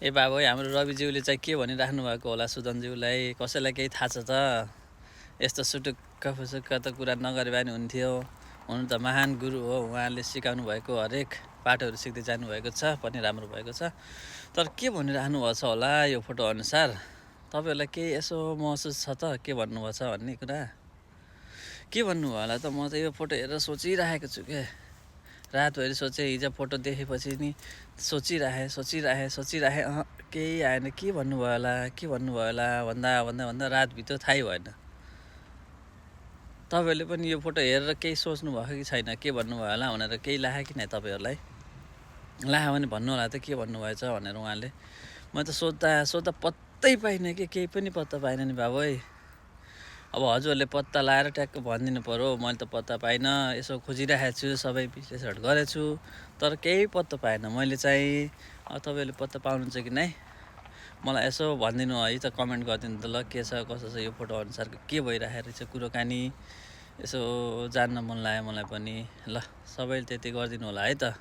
ए बाबु हाम्रो रविज्यूले चाहिँ के भनिराख्नु भएको होला सुदनज्यूलाई कसैलाई केही थाहा छ त यस्तो सुटुक्क फुसुक्क त कुरा नगरे पनि हुन्थ्यो हुनु त महान गुरु हो उहाँले सिकाउनु भएको हरेक पाठहरू सिक्दै जानुभएको छ पनि राम्रो भएको छ तर के भनिराख्नु भएको छ होला यो फोटो अनुसार तपाईहरुलाई केही यसो महसुस छ त के भन्नुभएको छ भन्ने कुरा के भन्नुभयो होला त म त यो फोटो हेरेर सोचिरहेको छु के रातभरि सोचे हिजो फोटो देखेपछि नि सोचिराखेँ केही आएन के भन्नुभयो होला भन्दा रात बित्यो थाहै भएन तपाईहरुले पनि यो फोटो हेरेर केही सोच्नु भएको कि छैन के भन्नुभयो होला भनेर केही लाग्यो कि नै तपाईहरुलाई लाग्यो भने भन्नु होला त के भन्नुभएछ भनेर उहाँले म त सोध्दा पत्तै पाइनँ कि केही पनि पत्ता पाइन नि बाबु है अब हजुरहरूले पत्ता लाएर ट्याक्क भनिदिनु पर्यो मैले त पत्ता पाइनँ यसो खोजिरहेको छु सबै विश्लेषण गरेछु तर केही पत्ता पाएन मैले चाहिँ तपाईहरुले पत्ता पाउनुहुन्छ कि नै मलाई यसो भनिदिनु है त कमेन्ट गरिदिनु त ल के छ कसो छ यो फोटो अनुसारको के भइरहेको रहेछ कुरोकानी यसो जान्न मन लाग्यो मलाई पनि ल सबैले त्यति गरिदिनु होला है त।